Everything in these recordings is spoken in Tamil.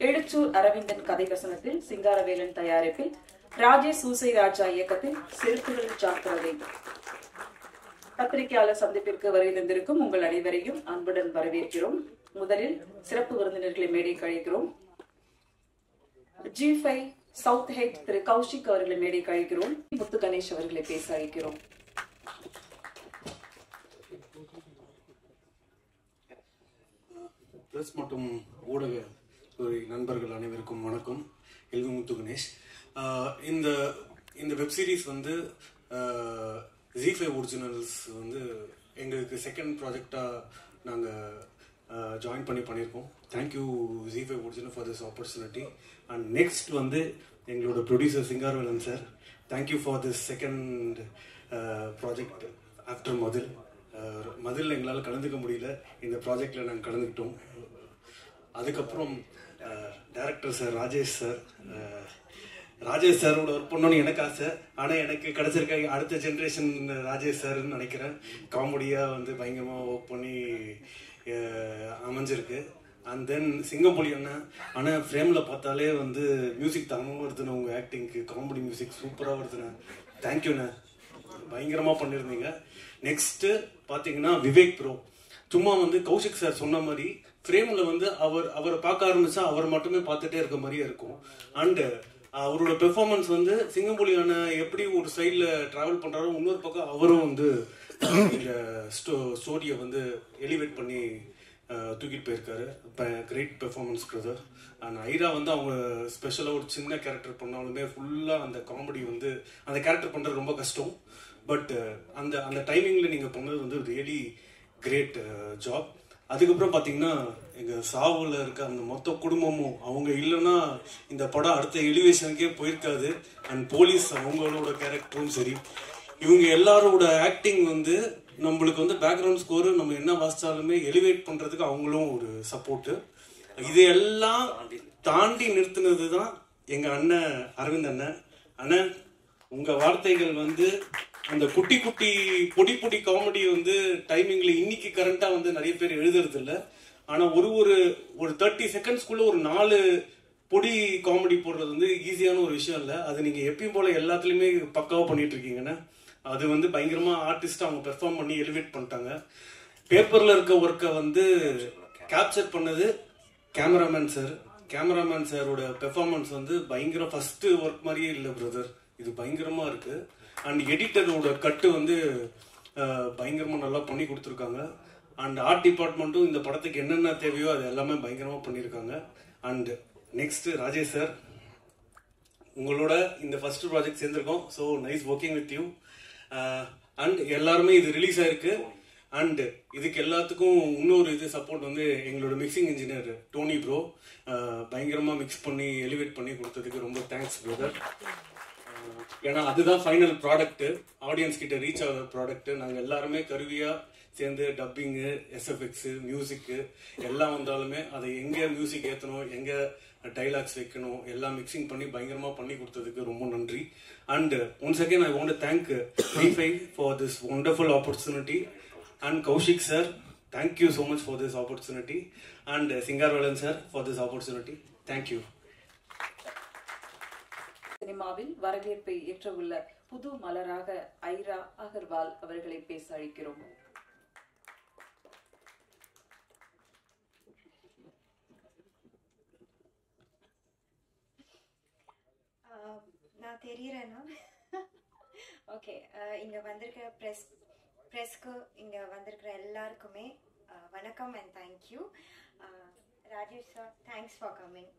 எழுச்சூர் அரவிந்தன் கதை வசனத்தில் சிங்காரவேலன் தயாரிப்பில் ராஜேஷ் சூசை ராஜா இயக்கத்தில் சிறுத்துகள் ஜாக்கிரதை. பத்திரிகையாளர் சந்திப்பிற்கு வருகை தந்திருக்கும் உங்கள் அனைவரையும் அன்புடன் வரவேற்கிறோம். முதலில் சிறப்பு விருந்தினர்களை மேடை கழிக்கிறோம். G5 சவுத் ஹெட் திரு கௌஷிக் அவர்களை மேடை கழிக்கிறோம். முத்து கணேஷ் அவர்களை பேச அழைக்கிறோம். பிரஸ் மற்றும் ஊடக நண்பர்கள் அனைவருக்கும் வணக்கம். எல்வி முத்து கணேஷ். இந்த வெப் சீரிஸ் வந்து G5 ஒரிஜினல்ஸ் வந்து எங்களுக்கு செகண்ட் ப்ராஜெக்டாக நாங்கள் ஜாயின் பண்ணியிருக்கோம். Thank you G5 original for this opportunity. And next வந்து எங்களோட producer Singaravelan sir, thank you for this second project after மதில் எங்களால் கலந்துக்க முடியல, இந்த ப்ராஜெக்டில் நாங்கள் கலந்துக்கிட்டோம். அதுக்கப்புறம் டைரக்டர் சார் ராஜேஷ் சாரோட ஒர்க் பண்ணணும்னு எனக்கு ஆசை. ஆனால் எனக்கு கிடச்சிருக்க அடுத்த ஜென்ரேஷன் ராஜேஷ் சார்ன்னு நினைக்கிறேன். காமெடியாக வந்து பயங்கரமாக ஒர்க் பண்ணி அமைஞ்சிருக்கு. அண்ட் தென் சிங்கம்புலி அண்ணன். ஆனால் ஃப்ரேமில் பார்த்தாலே வந்து மியூசிக் தரமாக வருதுண்ணே. உங்கள் ஆக்டிங்க்கு காமெடி மியூசிக் சூப்பராக வருதுண்ணே. தேங்க்யூண்ணே, பயங்கரமாக பண்ணியிருந்தீங்க. நெக்ஸ்ட்டு பார்த்தீங்கன்னா விவேக் ப்ரோ. சும்மா வந்து கௌஷிக் சார் சொன்ன மாதிரி ஃப்ரேமில் வந்து அவரை பார்க்க ஆரம்பிச்சா அவர் மட்டுமே பார்த்துட்டே இருக்க மாதிரியே இருக்கும். அண்டு அவரோட பெர்ஃபார்மன்ஸ் வந்து சிங்கம்புலியான எப்படி ஒரு சைடில் ட்ராவல் பண்ணுறாரோ, இன்னொரு பக்கம் அவரும் வந்து இந்த ஸ்டோரியை வந்து எலிவேட் பண்ணி தூக்கிட்டு போயிருக்காரு. இப்போ great performance brother. And Aira வந்து அவங்க ஸ்பெஷலாக ஒரு சின்ன கேரக்டர் பண்ணாலுமே ஃபுல்லாக அந்த காமெடி வந்து அந்த கேரக்டர் பண்ணுறது ரொம்ப கஷ்டம். பட் அந்த டைமிங்கில் நீங்கள் பண்ணது வந்து ரியலி கிரேட் ஜாப். அதுக்கப்புறம் பார்த்தீங்கன்னா எங்கள் சாவில் இருக்க அந்த மொத்த குடும்பமும் அவங்க இல்லைன்னா இந்த படம் அடுத்த எலிவேஷனுக்கே போயிருக்காது. அண்ட் போலீஸ் அவங்களோட கேரக்டரும் சரி, இவங்க எல்லாரோட ஆக்டிங் வந்து நம்மளுக்கு வந்து பேக்ரவுண்ட் ஸ்கோரு நம்ம என்ன வாசித்தாலுமே எலிவேட் பண்ணுறதுக்கு அவங்களும் ஒரு சப்போர்ட்டு. இதையெல்லாம் தாண்டி நிறுத்தினது தான் எங்கள் அண்ணன் அரவிந்த் அண்ணன். அண்ணன், உங்கள் வார்த்தைகள் வந்து அந்த குட்டி குட்டி பொடி காமெடி வந்து டைமிங்ல இன்னைக்கு கரண்டா வந்து நிறைய பேர் எழுதுறது இல்லை. ஆனா ஒரு 30 செகண்ட்ஸ்குள்ள ஒரு 4 பொடி காமெடி போடுறது வந்து ஈஸியான ஒரு விஷயம் இல்லை. அது நீங்க எப்பயும் போல எல்லாத்துலயுமே பக்காவா பண்ணிட்டு இருக்கீங்கன்னா அது வந்து பயங்கரமா ஆர்டிஸ்ட் அவங்க பெர்ஃபார்ம் பண்ணி எலிவேட் பண்ணிட்டாங்க. பேப்பர்ல இருக்க ஒர்க்கை வந்து கேப்சர் பண்ணது கேமராமேன் சாரோட பெர்ஃபார்மன்ஸ் வந்து பயங்கரம். ஃபர்ஸ்ட் ஒர்க் மாதிரியே இல்லை பிரதர், இது பயங்கரமா இருக்கு. அண்ட் எடிட்டரோட கட்டு வந்து பயங்கரமாக நல்லா பண்ணி கொடுத்துருக்காங்க. அண்ட் ஆர்ட் டிபார்ட்மெண்ட்டும் இந்த படத்துக்கு என்னென்ன தேவையோ அது எல்லாமே பயங்கரமாக பண்ணியிருக்காங்க. அண்ட் நெக்ஸ்ட் ராஜேஷ் சார், உங்களோட இந்த ஃபர்ஸ்ட் ப்ராஜெக்ட் சேர்ந்துருக்கோம். So nice working with you. And எல்லாருமே இது ரிலீஸ் ஆயிருக்கு. அண்ட் இதுக்கு எல்லாத்துக்கும் இன்னொரு சப்போர்ட் வந்து எங்களோட மிக்சிங் இன்ஜினியர் டோனி ப்ரோ பயங்கரமாக மிக்ஸ் பண்ணி எலிவேட் பண்ணி கொடுத்ததுக்கு ரொம்ப தேங்க்ஸ் பிரதர். ஏன்னா அதுதான் ஃபைனல் ப்ராடக்ட், ஆடியன்ஸ் கிட்ட ரீச் ஆகிற ப்ராடக்ட். நாங்கள் எல்லாருமே கருவியாக சேர்ந்து டப்பிங்கு, எஸ்எஃப்எக்ஸு, மியூசிக்கு எல்லாம் வந்தாலுமே அதை எங்கே மியூசிக் ஏற்றணும், எங்கே டைலாக்ஸ் வைக்கணும் எல்லாம் மிக்சிங் பண்ணி பயங்கரமாக பண்ணி கொடுத்ததுக்கு ரொம்ப நன்றி. And once again I want to thank G5 for this wonderful opportunity. And Kaushik sir, thank you so much for this opportunity. And Singaravelan sir for this opportunity. Thank you. சினிமாவில் வரவேற்பை ஏற்றவுள்ள புது மலராக ஐரா அகர்வால் அவர்களை பேச அழைக்கிறோம். நான் தெரியறேன்னா ஓகே, இங்க வந்திருக்கிற பிரஸ்க்கு இங்க வந்திருக்கிற எல்லாருக்குமே வணக்கம் and thank you. Rajesh sir, thanks for coming.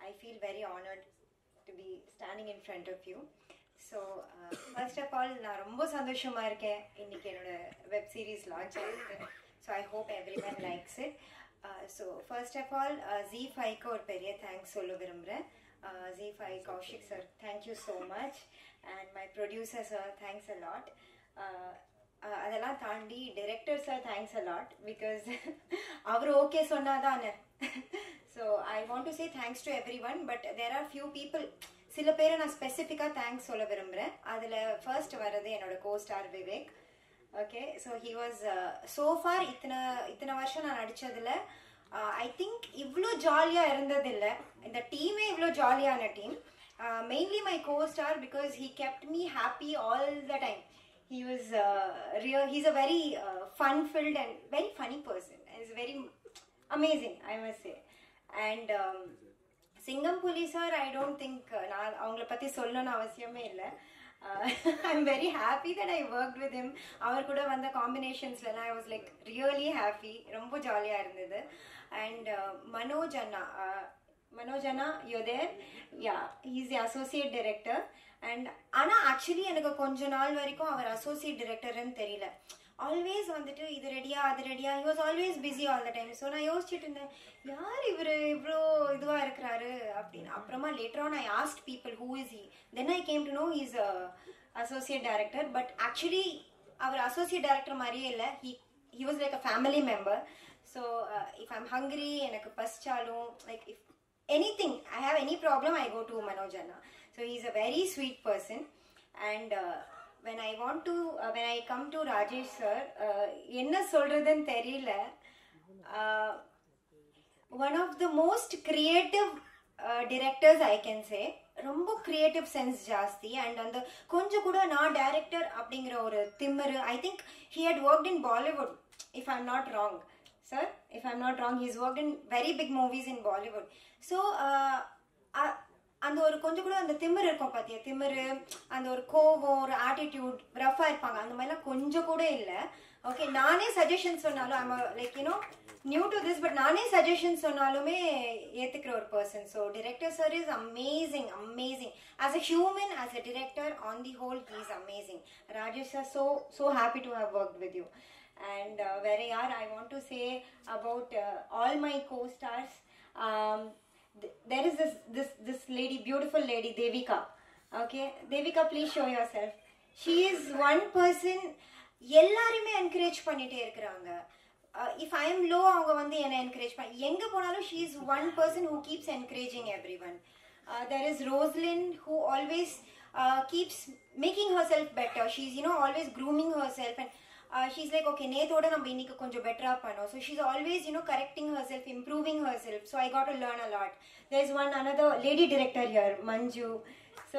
I feel very honoured to be standing in front of you. So first of all, நான் ரொம்ப சந்தோஷமா இருக்கேன் இன்னைக்கு என்னோட வெப் சீரிஸ் லான்ச் ஆயிருக்கு. So I hope everyone likes it. So first of all, G5க்கு ஒரு பெரிய தேங்க்ஸ் சொல்ல விரும்புகிறேன். G5 Kaushik sir, thank you so much. And my producer sir, thanks a lot. அதெல்லாம் தாண்டி director sir thanks a lot because அவர் ஓகே சொன்னாதானே. So I want to say thanks to everyone, but there are few people, சில பேரை நான் ஸ்பெசிஃபிக்காக தேங்க்ஸ் சொல்ல விரும்புகிறேன். அதில் ஃபர்ஸ்ட் வர்றது என்னோட co-star Vivek. Okay, so he was so for இத்தனை வருஷம் நான் நடித்ததில் I think இவ்ளோ ஜாலியாக இருந்ததில்லை. இந்த டீமே இவ்வளோ ஜாலியான team. Mainly my co-star, because he kept me happy all the time. He's a very fun-filled and very funny person. He's very amazing, I must say. And Singham Puli sir, I don't think நான் அவங்கள பற்றி சொல்லணும்னு அவசியமே இல்லை. I'm very happy that I worked with him. அவர் கூட வந்த காம்பினேஷன்ஸ்லாம் I was like really happy. ரொம்ப ஜாலியாக இருந்தது. And Manoj Anna, you're there? Yeah, he's the associate director. And Anna actually எனக்கு கொஞ்ச நாள் வரைக்கும் அவர் associate directorன்னு தெரியல. ஆல்வேஸ் வந்துட்டு இது ரெடியா அது ரெடியா, he was always busy all the time. So நான் யோசிச்சுட்டு இருந்தேன், யார் இவர் இவ்வளோ இதுவாக இருக்கிறாரு அப்படின்னு. அப்புறமா later on I asked people who is he. Then I came to know he's a associate director. But actually our associate director மாதிரியே இல்லை. He was like a family member. So if I'm hungry, எனக்கு பசிச்சாலும், like if anything, I have any problem, I go to Manoj Anna. So he's a very sweet person. And when I come to Rajesh sir, enna solradhunu theriyala, one of the most creative directors I can say. ரொம்ப creative sense ஜாஸ்தி. And அந்த கொஞ்சம் கூட நான் director அப்படிங்கிற ஒரு திமிரு. I think he had worked in Bollywood, if I'm not wrong. Sir, if I'm not wrong, he's worked in very big movies in Bollywood. So அந்த ஒரு கொஞ்சம் கூட அந்த திமிரு இருக்கும் பார்த்தியா, திமிரு, அந்த ஒரு கோவம், ஒரு ஆட்டிடியூட், ரஃபாக இருப்பாங்க, அந்த மாதிரிலாம் கொஞ்சம் கூட இல்லை. ஓகே, நானே சஜஷன் சொன்னாலும் I'm like you know new to this, but நானே சஜஷன் சொன்னாலுமே ஏற்றுக்கிற ஒரு person. So director sir is amazing, amazing. As a human, as a director, on the whole he is amazing. Rajesh sir, so happy to have worked with you. And I want to say about all my co-stars. There is this lady, beautiful lady, Devika. Okay, Devika, please show yourself. She is one person எல்லாரையுமே என்கரேஜ் பண்ணிட்டே இருக்கிறாங்க. If I am low, அவங்க வந்து என்ன என்கரேஜ் பண்ண, எங்கே போனாலும் she is one person who keeps encouraging everyone. There is Roslyn, who always keeps making herself better. She's always grooming herself, and she's like, okay, நேத்தோட நம்ம இன்னைக்கு கொஞ்சம் பெட்டரா பண்ணோம். So she's always correcting herself, improving herself. So I got to learn a lot. There's another lady director here, Manju. So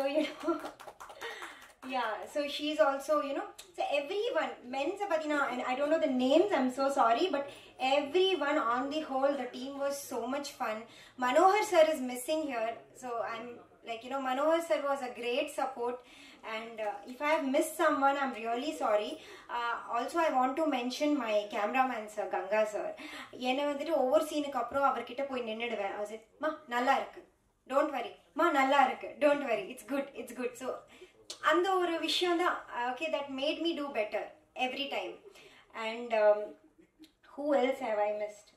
yeah, so she's also so everyone, men's patina, and I don't know the names, I'm so sorry, but everyone on the whole, the team was so much fun. Manohar sir is missing here, so I'm like Manohar sir was a great support. And if I have missed someone, I'm really sorry. Also, I want to mention my cameraman sir, Ganga sir. என்ன வந்துட்டு ஒவ்வொரு சீனுக்கு அப்புறம் அவர்கிட்ட போய் நின்னுடுவேன். I was like, மா நல்லா இருக்கு, don't worry, மா நல்லா இருக்கு, don't worry, it's good. So அந்த ஒரு விஷயம் தான், okay, that made me do better every time. And who else have I missed?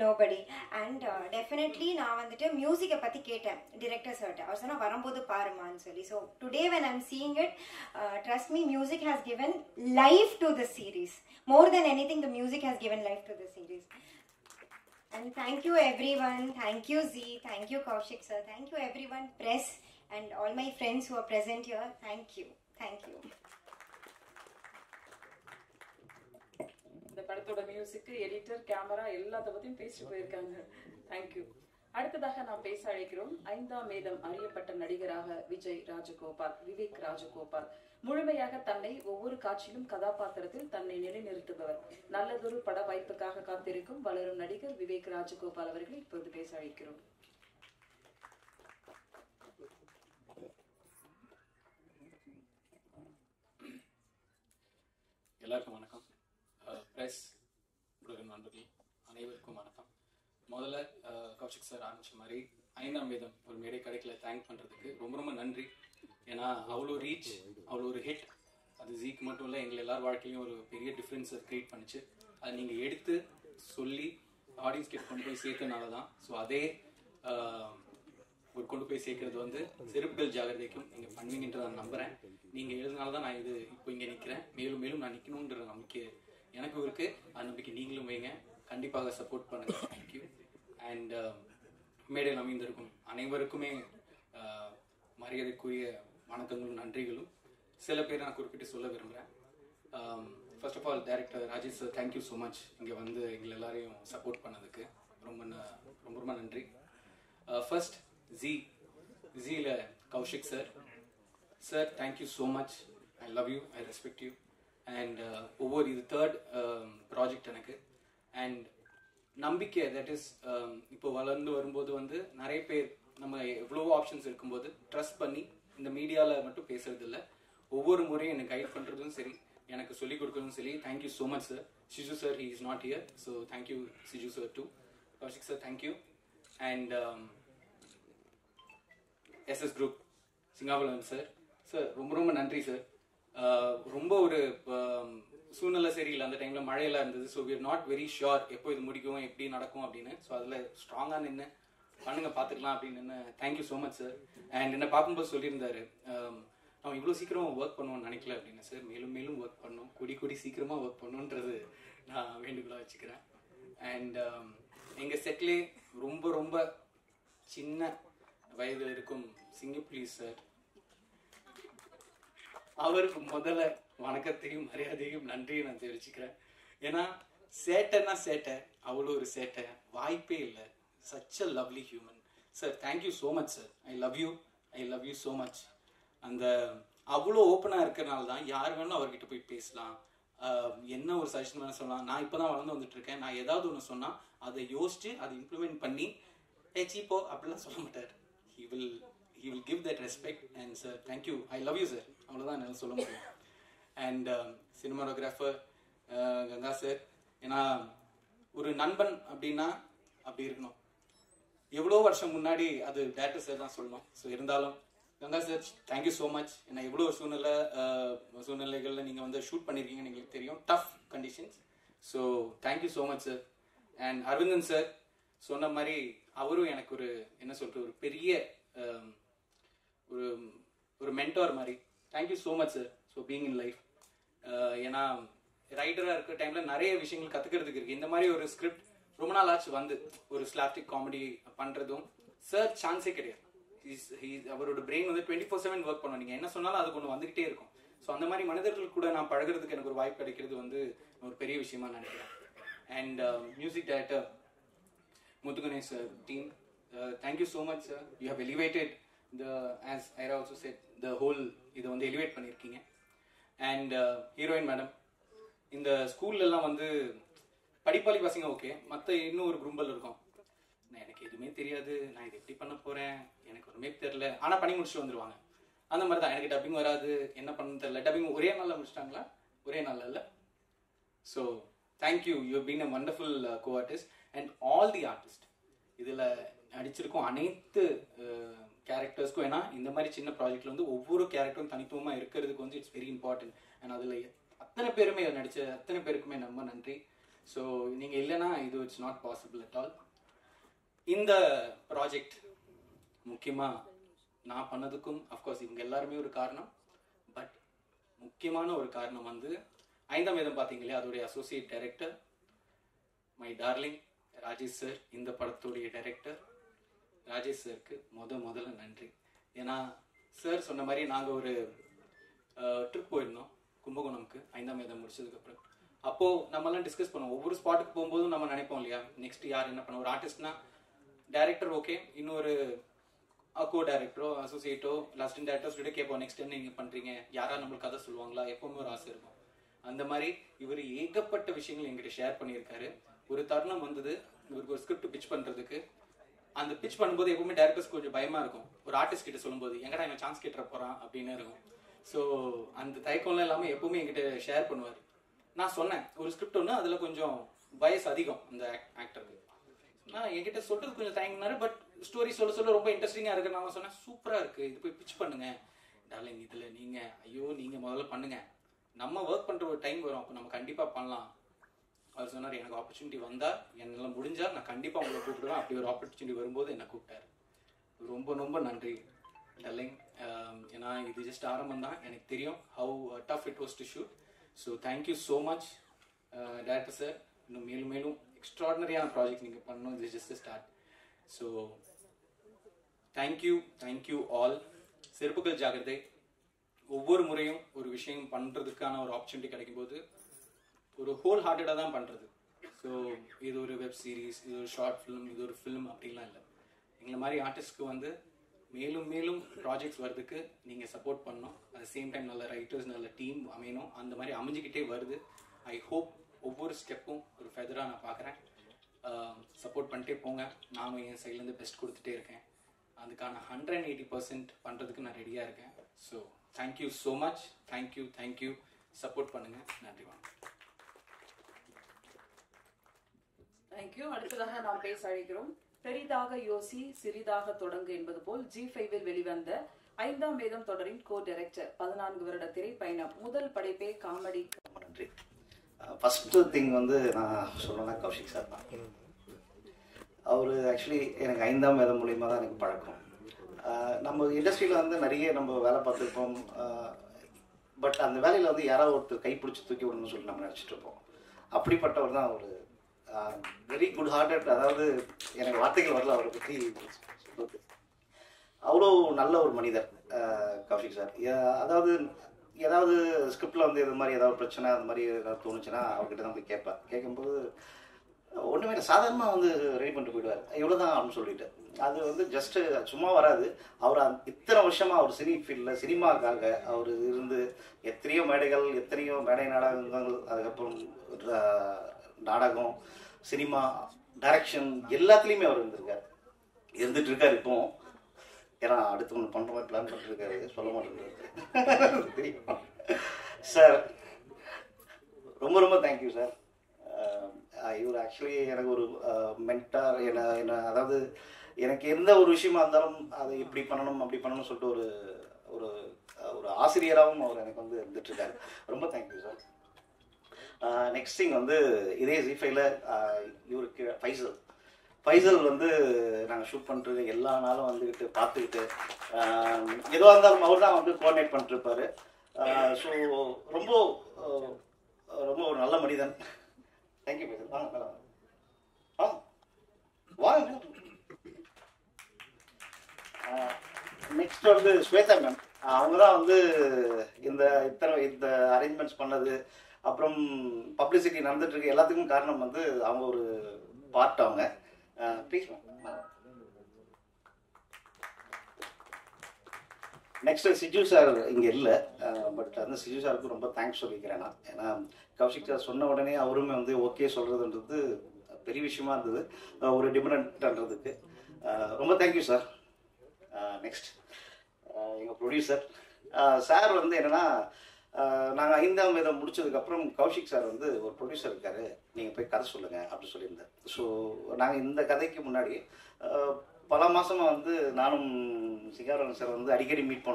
Nobody. And definitely நான் வந்துட்டு மியூசிக்கை பற்றி கேட்டேன் டிரெக்டர் சார்ட்ட. அவர் சொன்னால் வரும்போது பாருமான்னு சொல்லி. So today when I'm seeing it, trust me, music has given life to the series. More than anything, the music has given life to the series. And thank you everyone. Thank you Z. Thank you Kaushik sir. Thank you everyone, press, and all my friends who are present here. Thank you. படத்தோட மியூசிக், எடிட்டர், கேமரா எல்லாத்த பத்தியும் பேசிட்டு போயிருக்காங்க. தேங்க்யூ. அடுத்ததாக நாம் பேச அழைக்கிறோம் 5ஆம் வேதம் அறியப்பட்ட நடிகராக விவேக் ராஜகோபால். முழுமையாக தன்னை ஒவ்வொரு காட்சியிலும் கதாபாத்திரத்தில் தன்னை நிலைநிறுத்துபவர். நல்லதொரு பட வாய்ப்புக்காக காத்திருக்கும் வளரும் நடிகர் விவேக் ராஜகோபால் அவர்களை இப்போது பேச அழைக்கிறோம். எல்லாருக்கும் வணக்கம். பிரஸ் நண்பர்கள் அனைவருக்கும் வணக்கம். முதல்ல கௌஷிக் சார் ஆரம்பிச்ச மாதிரி 5ஆம் வேதம் ஒரு மேடை கிடைக்கல தேங்க் பண்ணுறதுக்கு ரொம்ப நன்றி. ஏன்னா அவ்வளோ ரீச், அவ்வளோ ஒரு ஹிட், அது ஜீக்கு மட்டும் இல்லை, எங்களை எல்லார் வாழ்க்கையிலையும் ஒரு பெரிய டிஃப்ரென்ஸை க்ரியேட் பண்ணிச்சு. அதை நீங்கள் எடுத்து சொல்லி ஆடியன்ஸ் கிட்ட கொண்டு போய் சேர்த்தனால தான். ஸோ அதே ஒரு கொண்டு போய் சேர்க்கறது வந்து செருப்புகள் ஜாகிரதைக்கும் நீங்கள் பண்ணுவீங்கன்ற நான் நம்புகிறேன். நீங்கள் எழுதினால தான் நான் இப்போ இங்கே நிற்கிறேன். மேலும் நான் நிற்கணுன்ற நம்பிக்கை எனக்கும் இருக்குது. அந்த நம்பிக்கை நீங்களும் வைங்க, கண்டிப்பாக சப்போர்ட் பண்ணுங்கள். தேங்க்யூ. அண்ட் மேடையில் அமைந்திருக்கும் அனைவருக்குமே மரியாதைக்குரிய வணக்கங்களும் நன்றிகளும். சில பேர் நான் குறிப்பிட்டு சொல்ல விரும்புகிறேன். First of all director Rajesh sir, thank you so much. இங்கே வந்து எங்களை எல்லாரையும் சப்போர்ட் பண்ணதுக்கு ரொம்ப ரொம்ப ரொம்ப நன்றி. ஃபர்ஸ்ட் ஜீல Kaushik sir. Sir thank you so much. I love you, I respect you. And ஒவ்வொரு இது தேர்ட் ப்ராஜெக்ட் எனக்கு. அண்ட் நம்பிக்கை, தட் இஸ் இப்போ வளர்ந்து வரும்போது வந்து நிறைய பேர் நம்ம எவ்வளவோ ஆப்ஷன்ஸ் இருக்கும்போது ட்ரஸ்ட் பண்ணி இந்த மீடியாவில் மட்டும் பேசுறது இல்லை, ஒவ்வொரு முறையும் எனக்கு கைட் பண்ணுறதும் சரி, எனக்கு சொல்லிக் கொடுக்கறதும் சரி. Thank you so much sir. Siju sir, he is not here, so thank you Siju sir too. Kaushik sir thank you. And SS group Singapuram sir, sir ரொம்ப ரொம்ப நன்றி சார். ரொம்ப ஒரு சூழ்நிலை சரியில்லை, அந்த டைமில் மழையெல்லாம் இருந்தது. So we are not very sure எப்போ இது முடிக்கும், எப்படி நடக்கும் அப்படின்னு. ஸோ அதில் ஸ்ட்ராங்காக நின்று பண்ணுங்க பார்த்துக்கலாம் அப்படின்னு. Thank you so much sir. And என்னை பார்க்கும்போது சொல்லியிருந்தாரு, நம்ம இவ்வளோ சீக்கிரம் ஒர்க் பண்ணுவோம்னு நினைக்கல அப்படின்னு. சார் மேலும் மேலும் ஒர்க் பண்ணணும், கூடி சீக்கிரமாக ஒர்க் பண்ணணுன்றது நான் வேண்டுகோளாக வச்சுக்கிறேன். அண்ட் எங்கள் செட்லே ரொம்ப ரொம்ப சின்ன வயதில் இருக்கும் சிங்கப்புலி சார், அவருக்கு முதல்ல வணக்கத்தையும் மரியாதையும் நன்றியும் நான் தெரிவிச்சுக்கிறேன். ஏன்னா சேட்டைன்னா சேட்டை, அவ்வளோ ஒரு சேட்டை வாய்ப்பே இல்லை. Such a lovely human sir. Thank you so much sir. I love you so much. அந்த அவ்வளோ ஓப்பனாக இருக்கிறனால தான் யார் வேணும் அவர்கிட்ட போய் பேசலாம், என்ன ஒரு சஜஷன் வேணும் சொல்லலாம். நான் இப்போ தான் வளர்ந்து வந்துட்டு இருக்கேன், நான் ஏதாவது ஒன்று சொன்னால் அதை யோசிச்சு அதை இம்ப்ளிமெண்ட் பண்ணி சீப்போ அப்படிலாம் சொல்ல மாட்டார். he will give that respect. And sir, thank you. I love you sir. அவ்வளோதான் என்னால் சொல்ல முடியும். அண்ட் சினிமாட்டோகிராஃபர் கங்கா சார், ஏன்னா ஒரு நண்பன் அப்படின்னா அப்படி இருக்கணும். எவ்வளோ வருஷம் முன்னாடி அது டேரக்டர் சார் தான் சொல்லணும். ஸோ இருந்தாலும் Ganga sir thank you so much. ஏன்னா எவ்வளோ சூழ்நிலைகளில் நீங்கள் வந்து ஷூட் பண்ணியிருக்கீங்கன்னு எங்களுக்கு தெரியும், tough conditions. So thank you so much sir. And Aravindan sir சொன்ன மாதிரி அவரும் எனக்கு ஒரு என்ன சொல்கிறது, ஒரு பெரிய ஒரு மென்டார் மாதிரி. Thank you so much sir so being in life. ஏன்னா ரைட்டராக இருக்கிற டைமில் நிறைய விஷயங்கள் கற்றுக்கிறதுக்கு இருக்குது. இந்த மாதிரி ஒரு ஸ்கிரிப்ட் ரொம்ப நாள் ஆச்சு வந்து ஒரு ஸ்லாப்டிக் காமெடி பண்ணுறதும் சார் சான்ஸே கிடையாது. அவரோட பிரெயின் வந்து 24/7 ஒர்க் பண்ணுவோம். நீங்கள் என்ன சொன்னாலும் அதுக்கு ஒன்று வந்துகிட்டே இருக்கும். ஸோ அந்த மாதிரி மனிதர்கள் கூட நான் பழகிறதுக்கு எனக்கு ஒரு வாய்ப்பு கிடைக்கிறது வந்து ஒரு பெரிய விஷயமா நினைக்கிறேன். And music director Muthuganesh team, thank you so much sir. You have elevated as Ira also said, the whole இதை வந்து எலிவேட் பண்ணியிருக்கீங்க. அண்ட் ஹீரோயின் மேடம், இந்த ஸ்கூல்லலாம் வந்து படிப்பாளி பசங்க ஓகே, மற்ற இன்னும் ஒரு கும்பல் இருக்கும், நான் எனக்கு எதுவுமே தெரியாது, நான் இது எப்படி பண்ண போகிறேன், எனக்கு ஒன்றுமே தெரில, ஆனால் பண்ணி முடிச்சுட்டு வந்துடுவாங்க. அந்த மாதிரி தான் எனக்கு டப்பிங் வராது, என்ன பண்ண தெரியல. டப்பிங் ஒரே நாளில் முடிச்சிட்டாங்களா? ஒரே நாளில் இல்லை. So thank you, you been a wonderful co-artist. And all the artist இதில் நடிச்சிருக்கோம் அனைத்து கேரக்டர்ஸ்க்கும். ஏன்னா இந்த மாதிரி சின்ன ப்ராஜெக்ட்ல வந்து ஒவ்வொரு கேரக்டரும் தனித்துவமாக இருக்கிறதுக்கு வந்து இட்ஸ் வெரி இம்பார்ட்டன்ட். அண்ட் அதில் அத்தனை பேருமே நடித்த அத்தனை பேருக்குமே ரொம்ப நன்றி. ஸோ நீங்கள் இல்லைன்னா இது it's not possible at all. இந்த ப்ராஜெக்ட் முக்கியமாக நான் பண்ணதுக்கும் அஃப்கோர்ஸ் இவங்க எல்லாருமே ஒரு காரணம். பட் முக்கியமான ஒரு காரணம் வந்து 5ஆம் வேதம் பார்த்தீங்களே, அதோடைய associate director my darling Rajesh sir. இந்த படத்துடைய டைரக்டர் ராஜேஷ் சாருக்கு முதல்ல நன்றி. ஏன்னா சார் சொன்ன மாதிரி நாங்கள் ஒரு ட்ரிப் போயிருந்தோம் கும்பகோணம்க்கு 5ஆம் வேதம் முடிச்சதுக்கப்புறம். அப்போது நம்மலாம் டிஸ்கஸ் பண்ணுவோம். ஒவ்வொரு ஸ்பாட்டுக்கு போகும்போதும் நம்ம நினைப்போம் இல்லையா, நெக்ஸ்ட் யார் என்ன பண்ண. ஒரு ஆர்டிஸ்ட்னா டைரக்டர் ஓகே, இன்னொரு கோ டைரக்டரோ அசோசியேட்டோ அசிஸ்டன்ட் டைரக்டர்ஸ் கிட்ட கேட்போம், நெக்ஸ்ட் என்ன நீங்கள் பண்ணுறீங்க, யாராவது நம்மளுக்கு கதை சொல்லுவாங்களா, எப்பவுமே ஒரு ஆசை இருக்கும். அந்த மாதிரி இவர் ஏகப்பட்ட விஷயங்கள் எங்கிட்ட ஷேர் பண்ணியிருக்காரு. ஒரு தருணம் வந்தது இவருக்கு ஒரு ஸ்கிரிப்ட் பிச் பண்ணுறதுக்கு. அந்த பிச் பண்ணும்போது எப்பவுமே டைரக்டர்ஸ் கொஞ்சம் பயமாக இருக்கும், ஒரு ஆர்டிஸ்ட் கிட்ட சொல்லும்போது எங்கடா இவன் சான்ஸ் கேட்டுற போகிறான் அப்படின்னு இருக்கும். ஸோ அந்த தயக்கம்லாம் இல்லாமல் எப்பவுமே என்கிட்ட ஷேர் பண்ணுவார். நான் சொன்னேன் ஒரு ஸ்கிரிப்ட் ஒன்று, அதில் கொஞ்சம் வயசு அதிகம் அந்த ஆக்டருக்கு. நான் என்கிட்ட சொல்றது கொஞ்சம் தயங்கினாரு. பட் ஸ்டோரி சொல்ல ரொம்ப இன்ட்ரெஸ்டிங்காக இருக்கு. நான் சொன்னேன் சூப்பராக இருக்குது, இது போய் பிச் பண்ணுங்க டார்லிங். இதில் நீங்கள் முதல்ல பண்ணுங்க, நம்ம ஒர்க் பண்ணுற ஒரு டைம் வரும், அப்போ நம்ம கண்டிப்பாக பண்ணலாம். அவர் சொன்னார் எனக்கு ஆப்பர்ச்சுனிட்டி வந்தால் என்னால் முடிஞ்சால் நான் கண்டிப்பாக உங்களை கூப்பிடுவேன். அப்படி ஒரு ஆப்பர்ச்சுனிட்டி வரும்போது என்னை கூப்பிட்டாரு. ரொம்ப ரொம்ப நன்றி டார்லிங். ஏன்னா இது ஜஸ்ட் ஆரம்பம் தான், எனக்கு தெரியும் how tough it was to shoot. So thank you so much director sir. இன்னும் மேலும் மேலும் எக்ஸ்ட்ராடினரியான ப்ராஜெக்ட் நீங்கள் பண்ணணும், இது just start. So thank you all. செருப்புகள் ஜாகிரதை. ஒவ்வொரு முறையும் ஒரு விஷயம் பண்ணுறதுக்கான ஒரு ஆப்பர்ச்சுனிட்டி கிடைக்கும்போது ஒரு ஹோல் ஹார்ட்டடாக தான் பண்ணுறது. ஸோ இது ஒரு வெப் சீரிஸ், இது ஒரு ஷார்ட் ஃபிலிம், இது ஒரு ஃபிலிம் அப்படின்லாம் இல்லை. எங்களை மாதிரி ஆர்டிஸ்ட்க்கு வந்து மேலும் மேலும் ப்ராஜெக்ட்ஸ் வர்றதுக்கு நீங்கள் சப்போர்ட் பண்ணணும். அட் த சேம் டைம் நல்ல ரைட்டர்ஸ், நல்ல டீம் அமையணும். அந்த மாதிரி அமைஞ்சிக்கிட்டே வருது. ஐ ஹோப் ஒவ்வொரு ஸ்டெப்பும் ஒரு ஃபெதராக நான் பார்க்குறேன். சப்போர்ட் பண்ணிட்டே போங்க. நானும் என் சைட்லேருந்து பெஸ்ட் கொடுத்துட்டே இருக்கேன். அதுக்கான 180% பண்ணுறதுக்கு நான் ரெடியாக இருக்கேன். So thank you so much. Thank you. Support பண்ணுங்கள். நன்றி. வணக்கம். தேங்க்யூ. அடுத்ததாக நாம் பேச அழைக்கிறோம். பெரிதாக யோசி சிறிதாக தொடங்கு என்பது போல் G5 வெளிவந்த 5ஆம் வேதம் தொடரின் கோ-டைரக்டர். 14 வருட திரைப்பயணம். முதல் படைப்பே காமெடி. நன்றி. ஃபர்ஸ்ட் திங் வந்து நான் சொல்லணும்னா கௌஷிக் சார் தான். அவர் ஆக்சுவலி எனக்கு 5ஆம் வேதம் மூலியமாக தான் எனக்கு பழக்கம். நம்ம இண்டஸ்ட்ரியில் வந்து நிறைய நம்ம வேலை பார்த்துருப்போம். பட் அந்த வேலையில் வந்து யாராவது ஒருத்தர் கைப்பிடிச்சி தூக்கி விடணும்னு சொல்லி நம்ம நினச்சிட்டு இருப்போம். அப்படிப்பட்டவர் தான் அவர். Very good hearted. அதாவது எனக்கு வார்த்தைகள் வரல அவரை பற்றி சொல்றது. அவ்வளோ நல்ல ஒரு மனிதர் கௌஷிக் சார். அதாவது ஏதாவது ஸ்கிரிப்டில் வந்து இது மாதிரி ஏதாவது பிரச்சனை அந்த மாதிரி ஏதாவது தோணுச்சுன்னா அவர்கிட்ட தான் போய் கேட்பேன். கேட்கும்போது ஒன்றுமே இல்லை, சாதாரணமாக வந்து ரெடி பண்ணிட்டு போயிடுவார். இவ்வளோதான் அப்படின்னு சொல்லிட்டு. அது வந்து ஜஸ்ட்டு சும்மா வராது. அவர் இத்தனை வருஷமாக அவர் சினி ஃபீல்டில் சினிமாக்காக அவர் இருந்து எத்தனையோ மேடைகள், எத்தனையோ மேடை நாடகங்கள், அதுக்கப்புறம் நாடகம், சினிமா, டைரக்ஷன் எல்லாத்துலேயுமே அவர் இருந்துட்டு இருக்கார். இப்போ ஏன்னா அடுத்து ஒன்று பண்ணுற மாதிரி பிளான் பண்ணிருக்காரு, சொல்ல மாட்டேங்கிறாரு தெரியும் சார். ரொம்ப தேங்க்யூ சார். இவர் ஆக்சுவலி எனக்கு ஒரு மென்டார். என்ன அதாவது எனக்கு எந்த ஒரு விஷயமா இருந்தாலும் அதை இப்படி பண்ணணும் அப்படி பண்ணணும்னு சொல்லிட்டு ஒரு ஒரு ஒரு ஆசிரியராகவும் அவர் எனக்கு வந்து இருந்துட்டு இருக்காரு. ரொம்ப தேங்க்யூ சார். நெக்ஸ்ட் திங் வந்து இதே G5 இவருக்கு ஃபைசல் வந்து நாங்கள் ஷூட் பண்ணிட்டு எல்லா நாளும் வந்துக்கிட்டு பார்த்துக்கிட்டு எதுவாக இருந்தாலும் அவர் தான் வந்து கோஆர்டினேட் பண்ணிட்டுருப்பாரு. ஸோ ரொம்ப ரொம்ப ஒரு நல்ல மனிதன். தேங்க்யூ ஃபைசல். வாங்க. நெக்ஸ்ட் வந்து ஸ்வேதா மேம். அவங்க தான் வந்து இந்த அரேஞ்ச்மெண்ட்ஸ் பண்ணது, அப்புறம் பப்ளிசிட்டி நடந்துட்டு இருக்கு எல்லாத்துக்கும் காரணம் வந்து அவங்க ஒரு பார்ட். அவங்க ப்ளீஸ் மேம். நெக்ஸ்ட் சிஜு சார் இங்கே இல்லை. பட் அந்த சிஜு சாருக்கு ரொம்ப தேங்க்ஸ் சொல்லிக்கிறேன் நான். ஏன்னா கௌஷிக் சார் சொன்ன உடனே அவருமே வந்து ஓகே சொல்கிறதுன்றது பெரிய விஷயமா இருந்தது ஒரு டிஃபரெண்ட்ன்றதுக்கு. ரொம்ப தேங்க்யூ சார். நெக்ஸ்ட் எங்கள் ப்ரொடியூசர் சார் வந்து என்னென்னா, நாங்கள் 5ஆம் வேதம் முடிச்சதுக்கப்புறம் கௌஷிக் சார் வந்து ஒரு ப்ரொடியூசர் இருக்காரு, நீங்கள் போய் கதை சொல்லுங்கள் அப்படின்னு சொல்லியிருந்தார். ஸோ நாங்கள் இந்த கதைக்கு முன்னாடி பல மாதமாக வந்து நானும் சிங்காரவேலன் சார் வந்து அடிக்கடி மீட்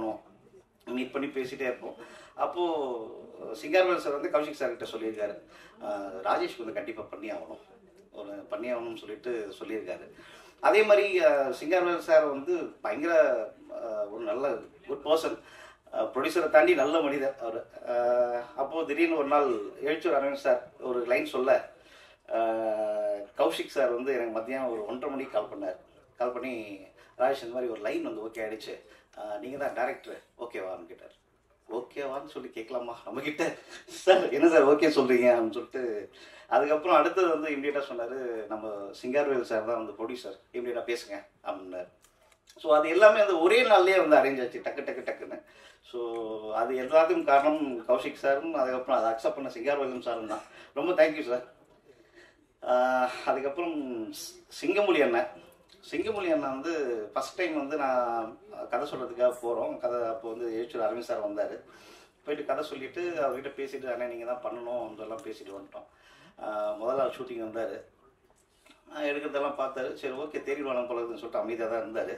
பண்ணி பேசிகிட்டே இருப்போம். அப்போது சிங்காரவேலன் சார் வந்து கௌஷிக் சார்கிட்ட சொல்லியிருக்காரு, ராஜேஷ் வந்து கண்டிப்பாக பண்ணி ஆகணும்னு சொல்லியிருக்காரு. அதே மாதிரி சிங்காரவேலன் சார் வந்து பயங்கர ஒரு நல்ல குட் பர்சன், ப்ரொடியூசரை தாண்டி நல்ல மனிதர் அவர். அப்போது திடீர்னு ஒரு நாள் எழுச்சூர் அரவிந்த் சார் ஒரு லைன் சொல்ல, கௌஷிக் சார் வந்து எனக்கு மத்தியானம் ஒரு 1:30 மணிக்கு கால் பண்ணி ராஜேஷ் இந்த மாதிரி ஒரு லைன் வந்து ஓகே ஆகிடுச்சு, நீங்கள் தான் டேரக்டர் ஓகேவான்னு கேட்டார். ஓகேவான்னு சொல்லி கேட்கலாமா நம்மக்கிட்ட? சார் என்ன சார் ஓகே சொல்கிறீங்க அப்படின்னு சொல்லிட்டு அதுக்கப்புறம் அடுத்தது வந்து இம்மிடியேட்டாக சொன்னார், நம்ம சிங்காரவேல் சார் தான் வந்து ப்ரொடியூசர், இம்மிடியேட்டாக பேசுங்க அப்படின்னாரு. ஸோ அது எல்லாமே அந்த ஒரே நாள்லேயே வந்து அரேஞ்ச் ஆச்சு டக்குன்னு. ஸோ அது எல்லாத்துக்கும் காரணம் கௌஷிக் சாரும், அதுக்கப்புறம் அதை அக்செப்ட் பண்ண சிங்காரவேலன் சாரும் தான். ரொம்ப தேங்க்யூ சார். அதுக்கப்புறம் சிங்கமொழி அண்ணன் வந்து ஃபஸ்ட் டைம் வந்து நான் கதை சொல்கிறதுக்காக போகிறோம். அப்போ வந்து எழுச்சூர் அரவிந்த் சார் வந்தார். போயிட்டு கதை சொல்லிவிட்டு அவர்கிட்ட பேசிவிட்டு, அண்ணே நீங்கள் தான் பண்ணணும் அதெல்லாம் பேசிட்டு வந்துட்டோம். முதல்ல ஷூட்டிங் வந்தார், எடுக்கிறதெல்லாம் பார்த்தாரு. சரி ஓகே தேடிடுவாங்க போலதுன்னு சொல்லிட்டு அமைதியாக தான் இருந்தார்.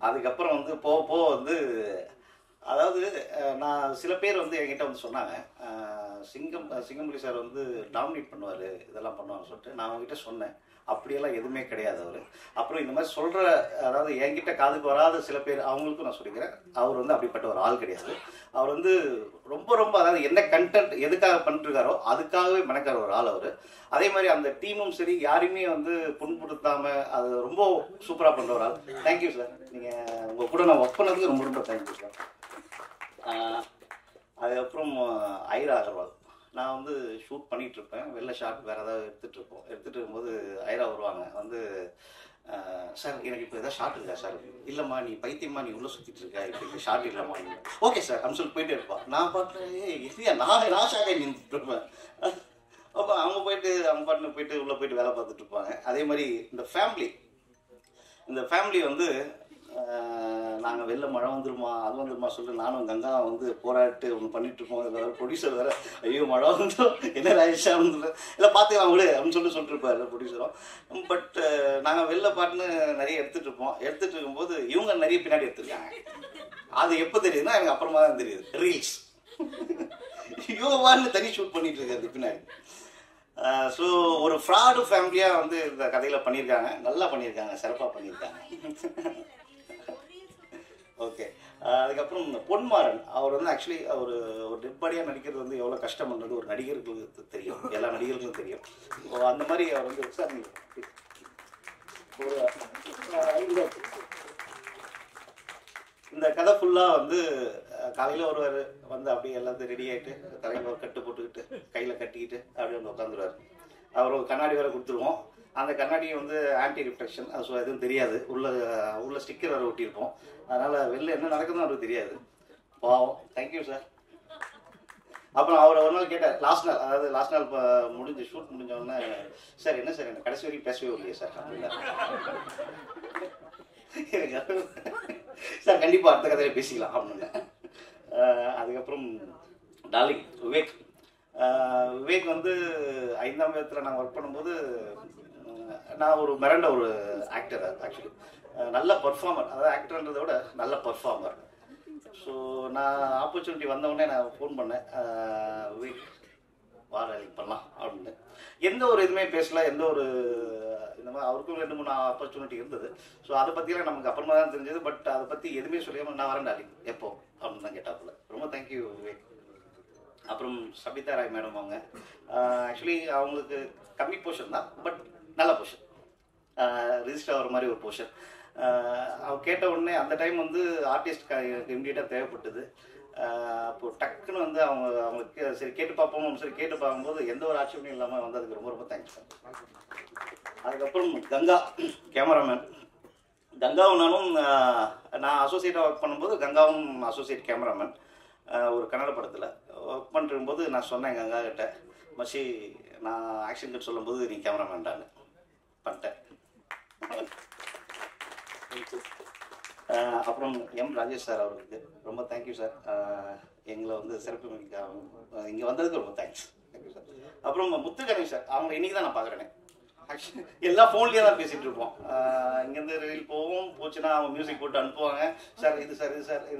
அதுக்கப்புறம் வந்து போக வந்து அதாவது நான் சில பேர் வந்து என்கிட்ட வந்து சொன்னாங்க, சிங்கமொழி சார் வந்து டாமினேட் பண்ணுவார் இதெல்லாம் பண்ணுவான்னு சொல்லிட்டு. நான் அவங்ககிட்ட சொன்னேன், அப்படியெல்லாம் எதுவுமே கிடையாது அவர். அப்புறம் இந்த மாதிரி சொல்கிற, அதாவது என்கிட்ட காதுக்கு வராத சில பேர் அவங்களுக்கும் நான் சொல்லிக்கிறேன், அவர் வந்து அப்படிப்பட்ட ஒரு ஆள் கிடையாது. அவர் வந்து ரொம்ப அதாவது என்ன கண்டென்ட் எதுக்காக பண்ணிட்டுருக்காரோ அதுக்காகவே மெனக்கார ஒரு ஆள் அவர். அதே மாதிரி அந்த டீமும் சரி யாரையுமே வந்து புண்படுத்தாமல் அது ரொம்ப சூப்பராக பண்ணுற ஒரு ஆள். Thank you sir. நீங்கள் உங்கள் கூட நான் ஒர்க் பண்ணதுக்கு ரொம்ப தேங்க்யூ சார். அதுக்கப்புறம் ஐரா அகர்வால் நான் வந்து ஷூட் பண்ணிகிட்டு இருப்பேன், வெளில ஷாட் வேறு ஏதாவது எடுத்துகிட்டு இருக்கும்போது ஐரா வருவாங்க வந்து, சார் எனக்கு இப்போ எதாவது ஷார்ட் இருக்கா சார்? இல்லைம்மா நீ பைத்தியமா, நீ உள்ளே சுற்றிட்டு இருக்கா, இப்போ ஷார்ட் இல்லைம்மா. ஓகே சார் அப்படின்னு சொல்லி போயிட்டே இருப்பான். நான் பாட்டு இல்லையா நான் ஷாக்காக நின்றுட்டு இருப்பேன். அப்போ அவங்க பாட்டுன்னு போயிட்டு உள்ளே போயிட்டு வேலை பார்த்துட்டு இருப்பாங்க. அதே மாதிரி இந்த ஃபேமிலி வந்து நாங்கள் வெளில மழை வந்துருமா அது வந்துருமா சொல்லிட்டு நானும் கங்கா வந்து போராட்டு ஒன்று பண்ணிட்டு இருக்கோம். வேறு ப்ரொடியூசர் வேறு, ஐயோ மழை வந்துடும் என்ன ராஜேஷா வந்து இல்லை பார்த்துக்கலாம் விடு அப்படின்னு சொல்லிட்டு இருப்பாரு ப்ரொடியூசரும். பட் நாங்கள் வெளில பாட்டுன்னு நிறைய எடுத்துகிட்டு இருக்கும்போது இவங்க நிறைய பின்னாடி எடுத்துருக்காங்க. அது எப்போ தெரியுதுன்னா எனக்கு அப்புறமா தான் தெரியுது. ரீல்ஸ் இவங்க பாட்டுன்னு தனி ஷூட் பண்ணிட்டு இருக்காரு பின்னாடி. ஸோ ஒரு ஃப்ராடு ஃபேமிலியாக வந்து இந்த கதையில் பண்ணியிருக்காங்க, நல்லா பண்ணியிருக்காங்க, சிறப்பாக பண்ணியிருக்காங்க. ஓகே. அதுக்கப்புறம் பொன்மாறன் அவர் வந்து ஆக்சுவலி ஒரு டெட் பாடியாக நடிக்கிறது வந்து எவ்வளோ கஷ்டம்ன்றது ஒரு நடிகர்களுக்கு தெரியும், எல்லா நடிகர்களுக்கும் தெரியும். அந்த மாதிரி அவர் வந்து சார் இந்த கதை ஃபுல்லாக வந்து காலையில் ஒருவர் வந்து அப்படியே எல்லாத்தையும் ரெடி ஆகிட்டு தலையில் கட்டு போட்டுக்கிட்டு கையில் கட்டிக்கிட்டு அப்படியே வந்து உட்காந்துருவார். அவர் ஒரு கண்ணாடி வேறு கொடுத்துருவோம். அந்த கண்ணாடியை வந்து ஆன்டி ரிஃப்ளெக்ஷன், ஸோ எதுவும் தெரியாது, உள்ள ஸ்டிக்கர் வேறு ஒட்டியிருப்போம். அதனால் வெளில என்ன நடக்குதுன்னு அவருக்கு தெரியாது. பாவம். Thank you sir. அப்புறம் அவர் ஒரு நாள் கேட்டார், லாஸ்ட் நாள் இப்போ ஷூட் முடிஞ்சோடனே, சார் என்ன சார் என்ன கடைசி வரைக்கும் பேசவே இல்லையே சார் அப்படின்னா. சார் கண்டிப்பாக அடுத்த கதையில பேசிக்கலாம் அப்படின்னு. அதுக்கப்புறம் டார்லிங் விவேக் வந்து 5ஆம் வேதத்தில் நாங்கள் ஒர்க் பண்ணும்போது நான் ஒரு மிரண்ட ஒரு ஆக்டர், ஆக்சுவலி நல்ல பர்ஃபார்மர், அதாவது ஆக்டர்ன்றதை விட நல்ல பர்ஃபார்மர். ஸோ நான் ஆப்பர்ச்சுனிட்டி வந்தவுடனே நான் ஃபோன் பண்ணேன், விவேக் வார பண்ணலாம் அப்படின்னு. எந்த ஒரு இதுவுமே பேசல, எந்த ஒரு இந்த மாதிரி அவருக்கும் 2-3 ஆப்பர்ச்சுனிட்டி இருந்தது. ஸோ அதை பற்றிலாம் நமக்கு அப்புறமா தான் தெரிஞ்சது. பட் அதை பற்றி எதுவுமே சொல்லாமல் நான் வரேன் டார்லிங் எப்போ அப்படின்னு தான் கேட்டாப்புல. ரொம்ப தேங்க்யூ விவேக். அப்புறம் சபிதா ராய் மேடம், அவங்க ஆக்சுவலி அவங்களுக்கு கம்மி போர்ஷன் தான், பட் நல்ல போர்ஷன், ரிஜிஸ்டர் ஆகிற மாதிரி ஒரு போர்ஷன். அவங்க கேட்ட உடனே அந்த டைம் வந்து ஆர்டிஸ்ட் இம்மிடியேட்டாக தேவைப்பட்டது. அப்போது டக்குன்னு வந்து அவங்களுக்கு சரி கேட்டு பார்ப்போம், சரி கேட்டு பார்க்கும்போது எந்த ஒரு ஆட்சேபனையும் இல்லாமல் வந்ததுக்கு ரொம்ப ரொம்ப தேங்க்ஸ். அதுக்கப்புறம் கங்கா கேமராமேன், கங்காவும் நான் அசோசியேட்டாக ஒர்க் பண்ணும்போது கங்காவும் அசோசியேட் கேமராமேன் ஒரு கன்னட படத்தில் ஒர்க் பண்ணிருக்கும்போது நான் சொன்னேன் கங்கா கிட்ட, மச்சி நான் ஆக்ஷன் கட் சொல்லும்போது நீ கேமராமேன்டான்னு பண்ணிட்டேன். அப்புறம் எம் ராஜேஷ் சார் அவருக்கு ரொம்ப தேங்க்யூ சார். எங்களை வந்து சிறப்பு இங்கே வந்ததுக்கு ரொம்ப தேங்க்ஸ். Thank you sir. அப்புறம் முத்து கணேஷ் சார், அவங்க இன்னைக்கு தான் நான் பார்க்குறேனே. ஆக்சுவலி எல்லா ஃபோன்லேயே தான் பேசிகிட்டு இருப்போம். இங்கேருந்து ரீல் போச்சுன்னா அவங்க மியூசிக் போட்டு அனுப்புவாங்க, சார் இது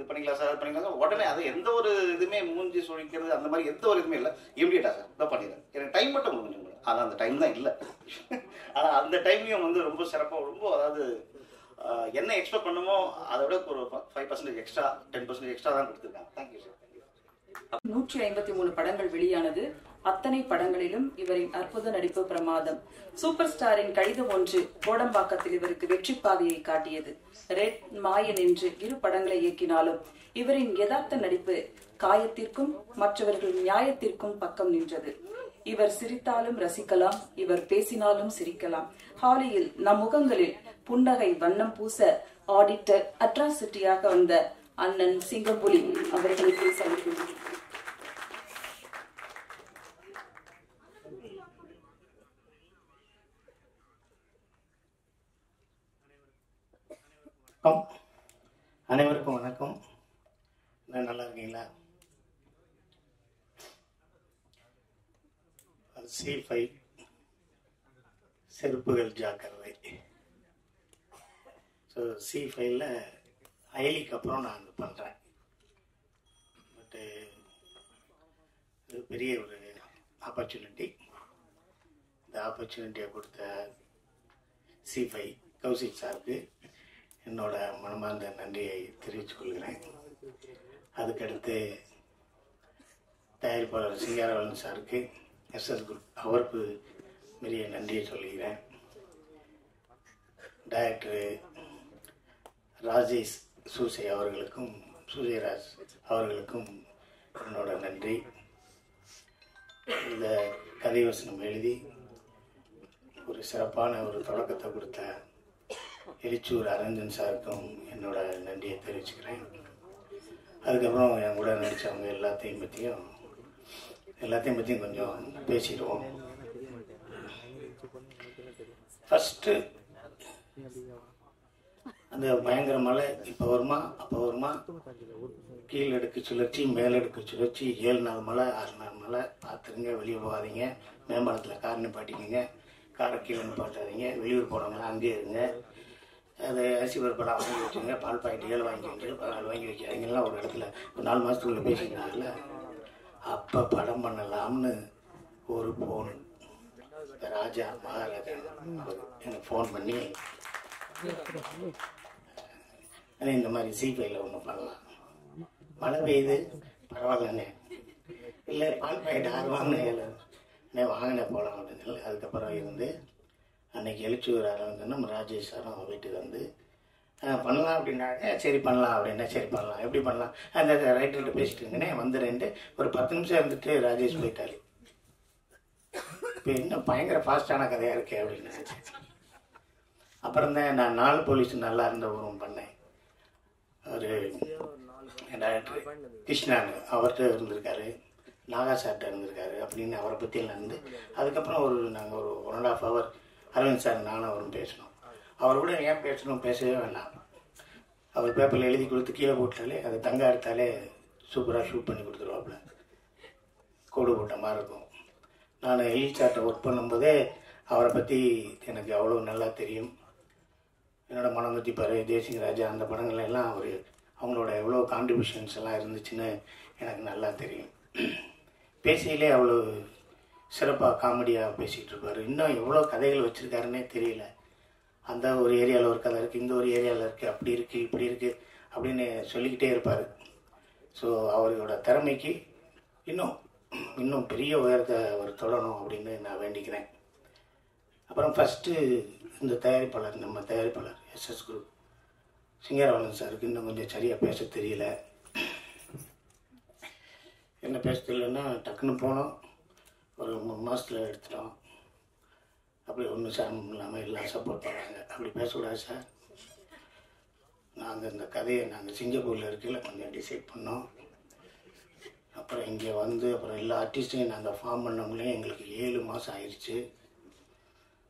பண்ணிக்கலாம் சார், அது பண்ணிக்கலாம். உடனே அது எந்த ஒரு இதுவுமே மூஞ்சி சுழிக்கிறது அந்த மாதிரி எந்த ஒரு இதுவுமே இல்லை. இமீடியட்டாக சார் இதான் பண்ணிடுறேன், எனக்கு டைம் மட்டும் கொஞ்சம், ஆனால் அந்த டைம் தான் இல்லை. ஆனால் அந்த டைமையும் வந்து ரொம்ப சிறப்பாக, ரொம்ப அதாவது என்ன எக்ஸ்பெக்ட் பண்ணுமோ அதை விட ஒரு 5% எக்ஸ்ட்ரா 10% எக்ஸ்ட்ரா தான் கொடுத்துருக்காங்க. Thank you sir. 153 படங்கள் வெளியானது. அத்தனை படங்களிலும் இவரின் அற்புத நடிப்பு பிரமாதம். சூப்பர் ஸ்டாரின் கடிதம் ஒன்று கோடம்பாக்கத்தில் இவருக்கு வெற்றி பாதையை காட்டியது. ரெட், மாயன் என்று 2 படங்களை இயக்கினாலும் இவரின் யதார்த்த நடிப்பு காயத்திற்கும் மற்றவர்கள் நியாயத்திற்கும் பக்கம் நின்றது. இவர் சிரித்தாலும் ரசிக்கலாம், இவர் பேசினாலும் சிரிக்கலாம். ஹாலியில் நம் முகங்களில் புன்னகை வண்ணம் பூச ஆடிட்டர் அட்ராசிட்டியாக வந்த அண்ணன் சிங்கம்புலி அவர்களுக்கு சந்திக்கிறேன். அனைவருக்கும் வணக்கம். நல்லா இருக்கீங்களா? C5 செருப்புகள் ஜாக்கிரதை. ஸோ C5ல அயலிக்கு அப்புறம் நான் அது பண்ணுறேன். பட்டு இது பெரிய ஒரு ஆப்பர்ச்சுனிட்டி. இந்த ஆப்பர்ச்சுனிட்டியை கொடுத்த C5 கௌசிக் சாருக்கு என்னோட மனமார்ந்த நன்றியை தெரிவித்துக் கொள்கிறேன். அதுக்கடுத்து தயாரிப்பாளர் சிங்காரவன் சாருக்கு, SS குரூப் அவருக்கு பெரிய நன்றியை சொல்கிறேன். டைரக்டர் ராஜேஷ் சூசை அவர்களுக்கும், சூசைராஜ் அவர்களுக்கும் என்னோட நன்றி. இந்த கதை வசனம் எழுதி ஒரு சிறப்பான ஒரு தொடக்கத்தை கொடுத்த எலிச்சூர் அரஞ்சன் சாருக்கும் என்னோட நன்றியை தெரிவிச்சுக்கிறேன். அதுக்கப்புறம் என் கூட நடித்தவங்க எல்லாத்தையும் பற்றியும் கொஞ்சம் பேசிடுவோம். ஃபஸ்ட்டு அந்த பயங்கர மழை இப்போ வருமா அப்போ வருமா, கீழடுக்கு சுழற்சி மேலடுக்கு சுழற்சி, 7 நாள் மழை 6 நாள் மழை, பார்த்துருங்க, வெளியே போகாதீங்க, மேம்பாலத்தில் கார் நிப்பாட்டிக்கிங்க, காரை கீழே நிப்பாட்டாதீங்க, வெளியூர் போனவங்களாம் அங்கேயே இருங்க, அதை அரிசி பருப்பெல்லாம் வாங்கி வச்சுங்க, பால் பாக்கெட் 7 வாங்கி வைங்க, 14 வாங்கி வைக்காதீங்கலாம் ஒரு இடத்துல ஒரு 4 மாதத்துக்குள்ளே பேசிக்கிறாங்கல்ல. அப்போ படம் பண்ணலாம்னு ஒரு ஃபோன் ராஜா மகாராஜா எனக்கு ஃபோன் பண்ணி இந்த மாதிரி C5ல ஒன்று பண்ணலாம், மழை பெய்யுது பரவாயில்லண்ணே, இல்லை பால் பாக்கெட் 6 வாங்கினே வாங்கினே போகலாம் அப்படின்னு சொல்லி அதுக்கப்புறம் இருந்து அன்னைக்கு எழுச்சூர் அரங்கனும் ராஜேஷ் சாரும் அவங்க வீட்டுக்கு வந்து பண்ணலாம் அப்படின்னாங்க. சரி பண்ணலாம் அப்படின்னா சரி பண்ணலாம், எப்படி பண்ணலாம், அந்த ரைட்டர்கிட்ட பேசிட்டு இருந்தேனே வந்துடுறேன்ட்டு ஒரு 10 நிமிஷம் இருந்துட்டு ராஜேஷ் போயிட்டாரு. இப்போ இன்னும் பயங்கர ஃபாஸ்டான கதையாக இருக்கே அப்படின்னு நினச்சேன். அப்புறம் தான் நான் 4 போலீஸ் நல்லா இருந்த ஊரும் பண்ணேன். ஒரு டைரக்டர் கிருஷ்ணான்னு அவர்கிட்ட இருந்திருக்காரு, நாகா சார்கிட்ட இருந்திருக்காரு அப்படின்னு அவரை பற்றியெல்லாம் இருந்து அதுக்கப்புறம் நாங்கள் ஒரு 1.5 hour அரவிந்த் சார் நானும் அவரும் பேசணும். அவர் கூட ஏன் பேசவே வேண்டாம், அவர் பேப்பரில் எழுதி கொடுத்து கீழே போட்டாலே அதை தங்க எடுத்தாலே சூப்பராக ஷூட் பண்ணி கொடுத்துருவாப்புல, கோடு போட்ட மாதிரி இருக்கும். நான் எலி சார்ட்டை ஒர்க் பண்ணும்போதே அவரை பற்றி எனக்கு அவ்வளோ நல்லா தெரியும். என்னோட மனம் பற்றி பாரு, தேசிங்க ராஜா அந்த படங்கள் எல்லாம் அவங்களோட எவ்வளோ கான்ட்ரிபியூஷன்ஸ் எல்லாம் இருந்துச்சுன்னு எனக்கு நல்லா தெரியும். பேசியிலே அவ்வளோ சிறப்பாக காமெடியாக பேசிகிட்டு இருப்பார். இன்னும் எவ்வளோ கதைகள் வச்சுருக்காருன்னே தெரியல. அந்த ஒரு ஏரியாவில் ஒரு கதை இருக்குது, இந்த ஒரு ஏரியாவில் இருக்குது, அப்படி இருக்குது இப்படி இருக்குது அப்படின்னு சொல்லிக்கிட்டே இருப்பார். ஸோ அவரோட திறமைக்கு இன்னும் பெரிய உயரத்தை அவர் தொடரணும் அப்படின்னு நான் வேண்டிக்கிறேன். அப்புறம் ஃபஸ்ட்டு இந்த நம்ம தயாரிப்பாளர் SS குரூப் சிங்கரவலன் சாருக்கு இன்னும் கொஞ்சம் சரியாக பேச தெரியல. என்ன பேச தெரியலன்னா டக்குன்னு போனோம், ஒரு 3 மாதத்தில் எடுத்துட்டோம், அப்படி ஒன்றும் சிரமம் இல்லாமல் எல்லாம் சப்போர்ட் பண்ணாங்க. அப்படி பேசக்கூடாது சார், நாங்கள் இந்த கதையை சிங்கப்பூரில் இருக்கையில கொஞ்சம் டிசைட் பண்ணோம். அப்புறம் இங்கே வந்து அப்புறம் எல்லா ஆர்டிஸ்ட்டையும் நாங்கள் ஃபார்ம் பண்ணவங்களே எங்களுக்கு 7 மாதம் ஆயிடுச்சு.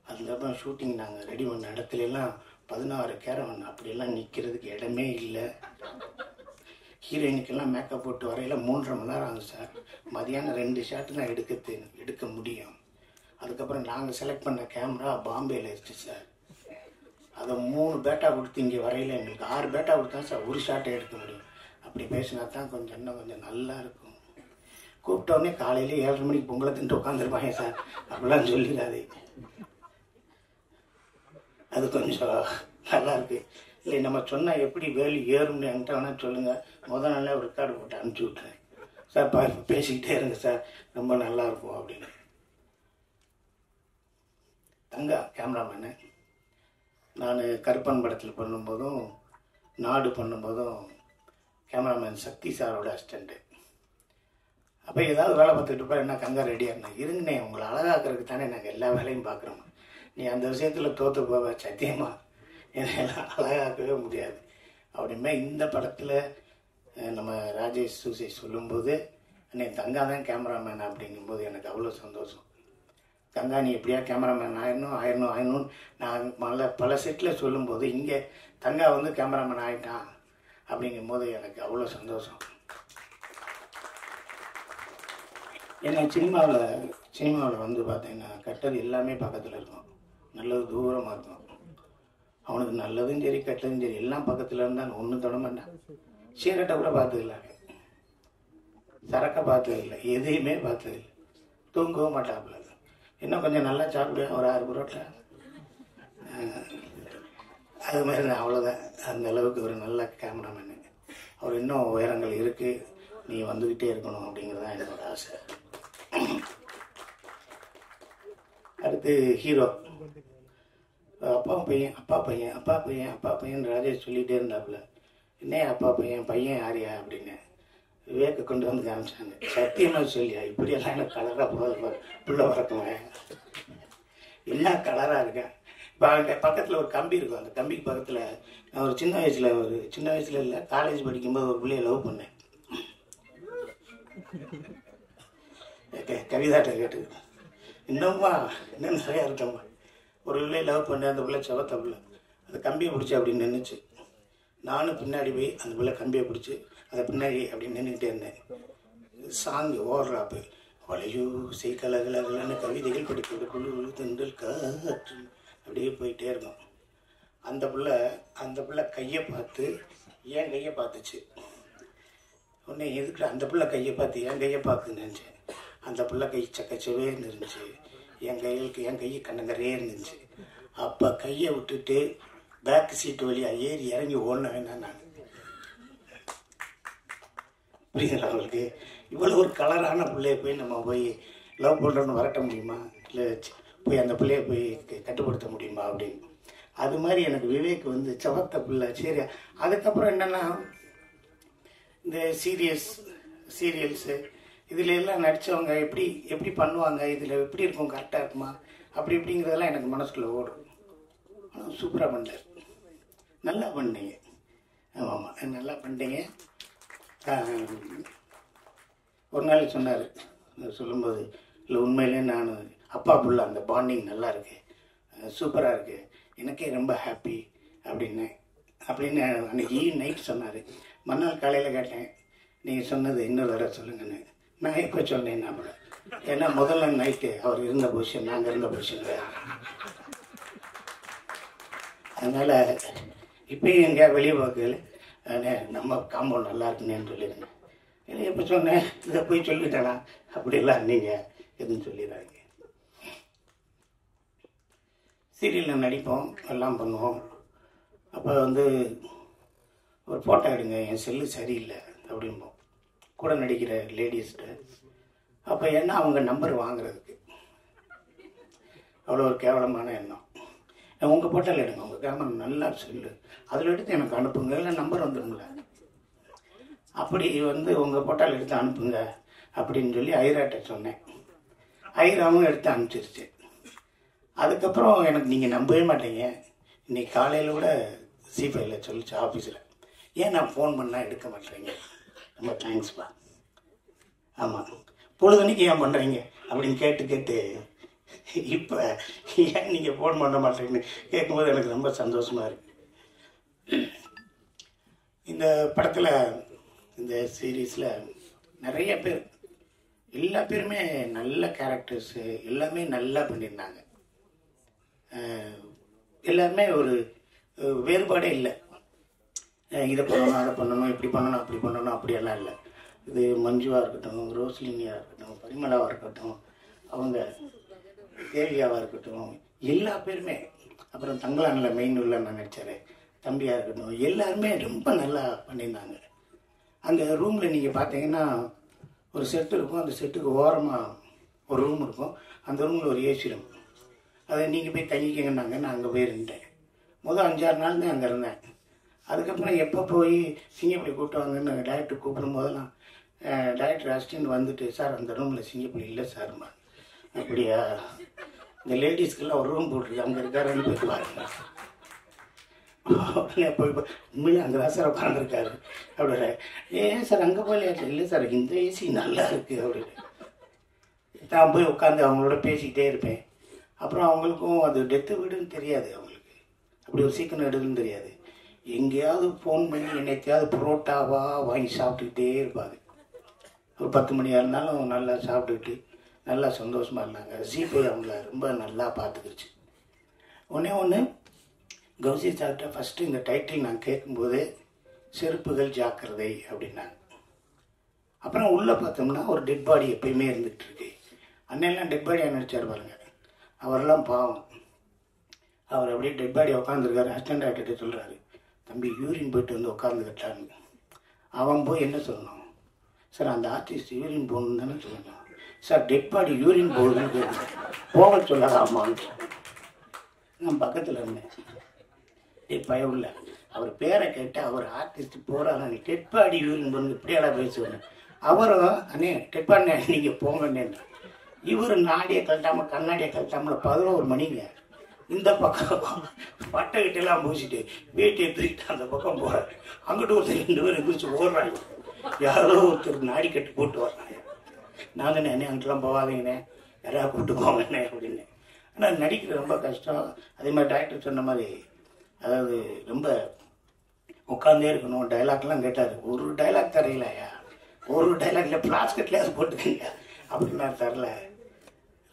அதுக்கப்புறம் ஷூட்டிங் நாங்கள் ரெடி பண்ண இடத்துலலாம் 16 கேரவன் அப்படியெல்லாம் நிற்கிறதுக்கு இடமே இல்லை. ஹீரோயினுக்கெல்லாம் மேக்கப் போட்டு வரையில் 3.5 மணி நேரம் ஆகும் சார். மதியானம் 2 ஷாட்டு தான் எடுக்க முடியும். அதுக்கப்புறம் நாங்கள் செலக்ட் பண்ண கேமரா பாம்பேயில் இருந்துச்சு சார். அதை 3 பேட்டா கொடுத்து இங்கே வரையில் எங்களுக்கு 6 பேட்டா கொடுத்தா சார் ஒரு ஷாட்டை எடுக்க முடியும். அப்படி பேசினா தான் இன்னும் கொஞ்சம் நல்லா இருக்கும். கூப்பிட்டோடனே காலையில் 7:30 மணிக்கு பொங்கலை தின்ட்டு உட்காந்துருப்பாங்க சார், அப்படிலாம் சொல்லிடாது. அது கொஞ்சம் நல்லா இருக்கு. இல்லை நம்ம சொன்னால் எப்படி வேலி ஏறும்னு என்கிட்ட வேணால் சொல்லுங்கள், முதல் நாளே ஒரு ரெக்கார்டு போட்டு அனுப்பிச்சி விட்றேன் சார், பேசிக்கிட்டே இருங்க சார், ரொம்ப நல்லா இருக்கும் அப்படின்னு. தங்கா கேமராமேனு நான் கருப்பன் படத்தில் பண்ணும்போதும் நாடு பண்ணும்போதும் கேமராமேன் சக்தி சாரோட அசிஸ்டண்ட்டு. அப்போ ஏதாவது வேலை பார்த்துக்கிட்டு இருப்பா, என்ன கங்கா ரெடியாக இருந்தேன், இருங்கண்ணே உங்களை அழகாக்கிறதுக்கு தானே நாங்கள் எல்லா வேலையும் பார்க்குறோம், நீ அந்த விஷயத்தில் தோற்று போவ சத்தியமா என்னெல்லாம் அழகாக்கவே முடியாது அப்படின்னா. இந்த படத்தில் நம்ம ராஜேஷ் சூசை சொல்லும்போது அன்னை தங்கா தான் கேமராமேன் அப்படிங்கும்போது எனக்கு அவ்வளோ சந்தோஷம். தங்கா நீ எப்படியா கேமராமேன் ஆயிடணும் நான் பல செட்டில் சொல்லும்போது இங்கே தங்கா வந்து கேமராமேன் ஆகிட்டான் அப்படிங்கும்போது எனக்கு அவ்வளோ சந்தோஷம். ஏன்னா சினிமாவில் வந்து பார்த்தீங்கன்னா கெட்டது எல்லாமே பக்கத்தில் இருக்கும், நல்லது தூரமாக இருக்கும். அவனுக்கு நல்லதும் சரி கெட்டதும் சரி எல்லாம் பக்கத்தில் இருந்தால் ஒன்றும் தொட மாட்டான். சீரட்டை கூட பார்த்ததில்லை, சரக்கை பார்த்ததில்லை, எதையுமே பார்த்ததில்லை, தூங்கவும் மாட்டாப்புல. இன்னும் கொஞ்சம் நல்லா சாப்பிடுவேன், ஒரு 6 புரோட்டா அது மாதிரி தான். அவ்வளோதான், அந்த அளவுக்கு ஒரு நல்ல கேமராமேனு. அவர் இன்னும் உயரங்கள் இருக்குது, நீ வந்துக்கிட்டே இருக்கணும் அப்படிங்கிறது தான் என்னோட ஆசை. அடுத்து ஹீரோ அப்பா பையன் ராஜேஷ் சொல்லிகிட்டே இருந்தாப்புல, என்ன அப்பா பையன் யாரியா அப்படின்னு. விவேக்கை கொண்டு வந்து காமிச்சாங்க. சத்தியமாக சொல்லியா இப்படியெல்லாம் எனக்கு கலராக புள்ள வரக்குங்க, என்ன கலராக இருக்கேன். இப்போ அங்கே பக்கத்தில் ஒரு கம்பி இருக்கும், அந்த கம்பிக்கு பக்கத்தில் நான் ஒரு சின்ன வயசில் இல்லை, காலேஜ் படிக்கும்போது ஒரு பிள்ளைய லவ் பண்ணேன். கவிதாட்ட கேட்டு இன்னும்மா இன்னும் நிறையா இருக்கம்மா. ஒரு பிள்ளைய லவ் பண்ணேன், அந்த பிள்ளை செவத்த பிள்ளை, அந்த கம்பியை பிடிச்சி அப்படின்னு நின்றுச்சு. நானும் பின்னாடி போய் அந்த பிள்ளை கம்பியை பிடிச்சி அதை பின்னாடி அப்படின்னு நின்றுக்கிட்டே இருந்தேன். சாங்கு ஓடுறாப்பு வளையோ செய்கலகலன்னு கவிதைகள் படிக்கிற குழு திண்டல் காற்று அப்படியே போயிட்டே இருக்கும். அந்த பிள்ளை கையை பார்த்து என் கையை பார்த்துச்சு. உடனே எதுக்கு அந்த பிள்ளை கையை பார்த்து என் கையை பார்த்து நினச்சேன். அந்த பிள்ளை கை சக்கச்சவே இருந்துச்சு, என் கை கண்ணங்கரையே இருந்துச்சு. அப்போ கையை விட்டுட்டு பேக் சீட்டு வழியாக ஏறி இறங்கி ஓடன வேணாம். நான் புரியுதுங்களா அவங்களுக்கு? இவ்வளோ ஒரு கலரான பிள்ளைய போய் நம்ம போய் லவ் பண்ணுறோன்னு வரட்ட முடியுமா? இல்லை போய் அந்த பிள்ளைய போய் கட்டுப்படுத்த முடியுமா அப்படின்னு. அது மாதிரி எனக்கு விவேக் வந்து செவத்த பிள்ளை. சரி, அதுக்கப்புறம் என்னென்னா இந்த சீரியல்ஸு இதில் எல்லாம் நடித்தவங்க எப்படி பண்ணுவாங்க, இதில் எப்படி இருக்கும், கரெக்டாக இருக்குமா அப்படி இப்படிங்கிறதெல்லாம் எனக்கு மனசுக்குள்ளே ஓடும். ஆனால் சூப்பராக பண்ணார், நல்லா பண்ணீங்க. ஆமாம், நல்லா பண்ணிட்டீங்க. ஒரு நாளைக்கு சொன்னார், சொல்லும்போது இல்லை உண்மையிலே நான் அப்பா புள்ள அந்த பாண்டிங் நல்லா இருக்கு, சூப்பராக இருக்குது, எனக்கே ரொம்ப ஹாப்பி அப்படின்னு அன்றைக்கி நைட் சொன்னார். மறுநாள் காலையில் கேட்டேன், நீங்கள் சொன்னது இன்னொரு தடவை சொல்லுங்கன்னு. நான் எப்போ சொன்னேன் நம்மள, ஏன்னா முதல்ல நைட்டு அவர் இருந்த பொசிஷன் நாங்கள் இருந்த பொசிஷன் வேறு. அதனால் இப்போயும் எங்கேயா வெளியே பார்க்கல நம்ம காம்பவுண்ட் நல்லா இருக்குன்னு சொல்லிடுங்க. இல்லை எப்போ சொன்னேன் இதை போய் சொல்லிட்டேனா அப்படிலாம் நீங்கள் எதுவும் சொல்லிடுறாங்க. சீரியலில் நடிப்போம், எல்லாம் பண்ணுவோம். அப்போ வந்து ஒரு ஃபோட்டோ எடுங்க, என் செல்லு சரியில்லை அப்படிம்போம் கூட நடிக்கிற லேடிஸ்ட்டு. அப்போ என்ன அவங்க நம்பர் வாங்குறதுக்கு அவ்வளோ ஒரு கேவலமான எண்ணம். உங்கள் ஃபோட்டோவில் எடுங்க, உங்கள் கேமரா நல்லா செல்லு, அதில் எடுத்து எனக்கு அனுப்புங்க, இல்லை நம்பர் வந்துடுங்கள, அப்படி வந்து உங்கள் ஃபோட்டோவில் எடுத்து அனுப்புங்க அப்படின்னு சொல்லி ஐராட்ட சொன்னேன். ஐராவும் எடுத்து அனுப்பிச்சிருச்சு. அதுக்கப்புறம் எனக்கு நீங்கள் நம்பவே மாட்டீங்க, இன்னைக்கு காலையில் கூட C5 சொல்லிச்சு ஆஃபீஸில், ஏன் நான் ஃபோன் பண்ணால் எடுக்க மாட்டேறீங்க, ரொம்ப தேங்க்ஸ்ப்பா. ஆமாம், பொழுதுனைக்கு ஏன் பண்ணுறீங்க அப்படின்னு கேட்டு இப்போ ஏன் நீங்கள் ஃபோன் பண்ண மாட்டேங்கன்னு கேட்கும்போது எனக்கு ரொம்ப சந்தோஷமாக இருக்குது. இந்த படத்தில் இந்த சீரீஸில் நிறைய பேர், எல்லா பேருமே நல்ல கேரக்டர்ஸு, எல்லாமே நல்லா பண்ணியிருந்தாங்க. எல்லாருமே ஒரு வேறுபாடே இல்லை, இதை பண்ணணும் அதை பண்ணணும் இப்படி பண்ணணும் அப்படி பண்ணணும் அப்படியெல்லாம் இல்லை. இது மஞ்சுவாக இருக்கட்டும், ரோஸ்லினியாக இருக்கட்டும், பரிமளாவாக இருக்கட்டும், அவங்க தேவியாவாக இருக்கட்டும், எல்லா பேருமே, அப்புறம் தங்களானில் மெயின் உள்ள நான் நடித்தார் தம்பியாக இருக்கட்டும், எல்லாருமே ரொம்ப நல்லா பண்ணியிருந்தாங்க. அந்த ரூமில் நீங்கள் பார்த்தீங்கன்னா ஒரு செட்டு இருக்கும், அந்த செட்டுக்கு ஓரமாக ஒரு ரூம் இருக்கும், அந்த ரூமில் ஒரு ஏசி ரூம், அதை நீங்கள் போய் தங்கிக்கங்கன்னாங்க. நான் அங்கே போய் இருந்தேன். முதல் 5-6 நாள் தான் அங்கே இருந்தேன். அதுக்கப்புறம் எப்போ போய் சிங்கப்பள்ளி கூப்பிட்டு வாங்கன்னு டைரக்டர் கூப்பிடும் போதெல்லாம் டைரக்டர் அசிஸ்டன்ட் வந்துட்டு, சார் அந்த ரூமில் சிங்கப்பள்ளி இல்லை சார்மா. அப்படியா, இந்த லேடிஸ்க்கெல்லாம் ஒரு ரூம் போட்டுருக்கு, அங்கே இருக்காருன்னு போய் பாருங்க. உடனே போய் உண்மையிலே அங்கே தான் சார் உட்காந்துருக்காரு அப்படின்ற. ஏன் சார் அங்கே போகலையா? இல்லை சார் இந்த ஏசி நல்லா இருக்குது அப்படின்னு. நான் போய் உட்காந்து அவங்களோட பேசிக்கிட்டே இருப்பேன். அப்புறம் அவங்களுக்கும் அது டெத்து வீடுன்னு தெரியாது, அவங்களுக்கு அப்படி ஒரு சீக்கிரம் எடுக்குன்னு தெரியாது. எங்கேயாவது ஃபோன் பண்ணி என்னைக்காவது புரோட்டாவாக வாங்கி சாப்பிட்டுக்கிட்டே இருப்பாங்க. ஒரு 10 மணியாக இருந்தாலும் நல்லா சாப்பிட்டுக்கிட்டு நல்லா சந்தோஷமாக இருந்தாங்க. C5 அவங்கள ரொம்ப நல்லா பார்த்துக்கிடுச்சு. ஒன்று கௌசி சார்கிட்ட ஃபஸ்ட்டு இந்த டைட்டில் நான் கேட்கும்போது செருப்புகள் ஜாக்கிரதை அப்படின்னாங்க. அப்புறம் உள்ளே பார்த்தோம்னா ஒரு டெட் பாடி எப்பயுமே இருந்துகிட்டு இருக்கு. அண்ணெல்லாம் டெட் பாடியாக நடிச்சார் பாருங்க, அவரெல்லாம் பாவம். அவர் அப்படியே டெட் பாடி உட்காந்துருக்காரு. அசிஸ்டன்ட் டைரக்டர்கிட்ட சொல்கிறாரு, தம்பி யூரின் போயிட்டு வந்து உட்காந்துக்கிட்டான்னு. அவன் போய் என்ன சொல்லணும், சார் அந்த ஆர்டிஸ்ட் யூரின் போகணுன்னு தானே சொல்லணும், சார் டெட் பாடி யூரின் போகுதுன்னு கேட்குறேன், போக சொல்லலாமான்னு. நான் பக்கத்தில் இருந்தேன், பயம் இல்லை அவர் பேரை கேட்டு அவர் ஆர்டிஸ்ட் போகிறாங்க, நீ டெட்பாடி இவருன்னு இப்படியாடா பேசுவேன். அவரும் அண்ணே டெட்பாடினே நீங்கள் போங்கண்ணே. இவர் நாடியை கழட்டாமல் கண்ணாடியை கழட்டாமல் 11 மணிங்க இந்த பக்கம் பட்டைக்கிட்டெல்லாம் பூசிட்டு வேட்டியை தூக்கிட்டு அந்த பக்கம் போகிறார். அங்கிட்டு ஒருத்தர் 2 பேர் எந்திரிச்சு ஓடுறாங்க. யாரோ ஒருத்தர் நாடி கட்டு போட்டு வர்றாங்க. நான் தானே அண்ணே அங்கிட்டலாம் போகாதீங்கண்ணே, யாராவது கூப்பிட்டு போங்கண்ணே அப்படின்னு. ஆனால் நடிக்கிறது ரொம்ப கஷ்டம். அதே மாதிரி டைரக்டர் சொன்ன மாதிரி அதாவது ரொம்ப உட்காந்தே இருக்கணும். டைலாக்லாம் கேட்டார். ஒரு டைலாக் தரையிலையா, ஒரு டைலாக்ல பிளாஸ்கெட்லேயாவது போட்டுக்கீங்க அப்படின்னு நான் தரல.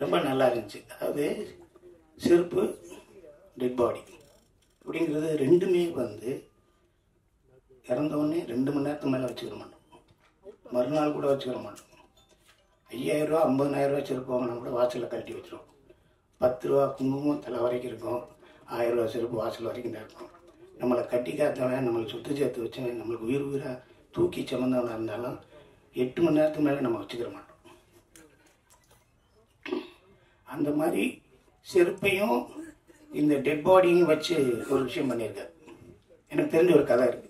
ரொம்ப நல்லா இருந்துச்சு. அதாவது செருப்பு டெட் பாடி அப்படிங்கிறது ரெண்டுமே வந்து இறந்தவுடனே 2 மணி நேரத்துக்கு மேலே வச்சுக்கிற மாட்டோம், மறுநாள் கூட வச்சுக்கிற மாட்டோம். 5000 ரூபா 50,000 செருப்பு வாங்கினா கூட வாசலில் கழட்டி வச்சிருவோம். 10 ரூபா குங்குமம் தலை வரைக்கும் இருக்கும், 1000 ரூபா செருப்பு வாசல் வரைக்கும் தான் இருக்கும். நம்மளை கட்டி காத்தவன், நம்மளை சுற்றி சேர்த்து வச்சவன், நம்மளுக்கு உயிராக தூக்கி சுமந்தவனாக இருந்தாலும் 8 மணி நேரத்துக்கு மேலே நம்ம வச்சுக்கிற மாட்டோம். அந்த மாதிரி செருப்பையும் இந்த டெட் பாடியும் வச்சு ஒரு விஷயம் பண்ணியிருக்காரு. எனக்கு தெரிஞ்ச ஒரு கதை இருக்கு.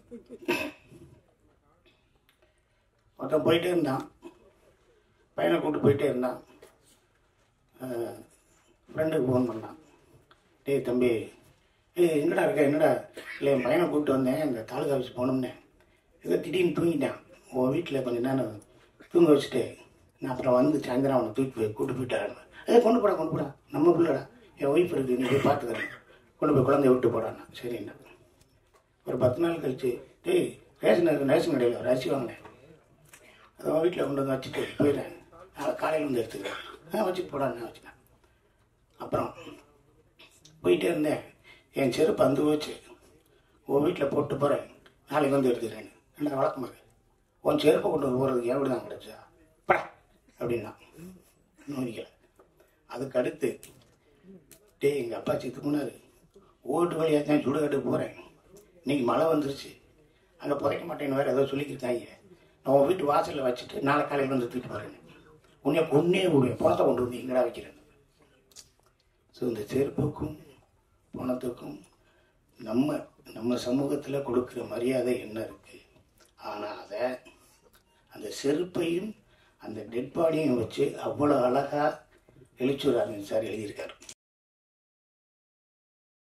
ஒருத்தன் போயிட்டே இருந்தான், பையனை கூப்பிட்டு போயிட்டே இருந்தான். ஃப்ரெண்டுக்கு ஃபோன் பண்ணான். டேய் தம்பி, எங்கடா இருக்க, என்னடா? இல்லை என் பையனை கூப்பிட்டு வந்தேன், இந்த தாலுகா ஆஃபீஸ் போனோம்னே, ஏதோ திடீர்னு தூங்கிட்டான். உன் வீட்டில் கொஞ்சம் நேரம் தூங்க வச்சுட்டு நான் அப்புறம் வந்து சாயந்தரம் அவனை தூக்கி போய் கூப்பிட்டு போயிட்டாரு. அதே கொண்டு போடா, நம்ம பிள்ளைடா, என் ஒய்ஃப் இருக்குது, நீ போய் பார்த்துக்கிறேன், கொண்டு போய் குழந்தைய விட்டு போடாண்ணா. சரிண்ணா. ஒரு 10 நாள் கழிச்சு, டேய் ரேஷன் கடையில் ஒரு அரிசி வாங்கினேன், அதை அவன் வீட்டில் கொண்டு வந்து வச்சுட்டு போயிட்டேன், காலையில் வந்து எடுத்துக்கிறேன், வச்சுட்டு போடாண்ணா வச்சுட்டேன். அப்புறம் போயிட்டே இருந்தேன், என் செருப்பு வந்து போச்சு, உன் வீட்டில் போட்டு போகிறேன், நாளைக்கு வந்து எடுத்துக்கிறேன். என்ன வழக்கமாக உன் செருப்பை கொண்டு வந்து போகிறதுக்கு எப்படி தான் கிடச்சா படா அப்படின்னா நோதிக்கலை. அதுக்கு அடுத்து, டே எங்கள் அப்பா செத்து போனார், ஓட்டு வழியாக தான் சுடுகாட்டுக்கு போகிறேன், இன்னைக்கு மழை வந்துருச்சு, அங்கே புதைக்க மாட்டேன்னு வேறு ஏதோ சொல்லிக்கிட்டாங்க, நான் உன் வீட்டு வாசலில் வச்சுட்டு நாளை காலையில் வந்து தூக்கிட்டு போகிறேன், உன்னை கொன்னே விடுவேன், பணத்தை கொண்டு வந்து எங்கடா வைக்கிறேன். ஸோ இந்த செருப்புக்கும் பணத்துக்கும் நம்ம சமூகத்தில் கொடுக்குற மரியாதை என்ன இருக்குது. ஆனால் அதை அந்த செருப்பையும் அந்த டெட் பாடியும் வச்சு அவ்வளோ அழகாக எழுச்சூர் அரவிந்த் சார் எழுதியிருக்காரு.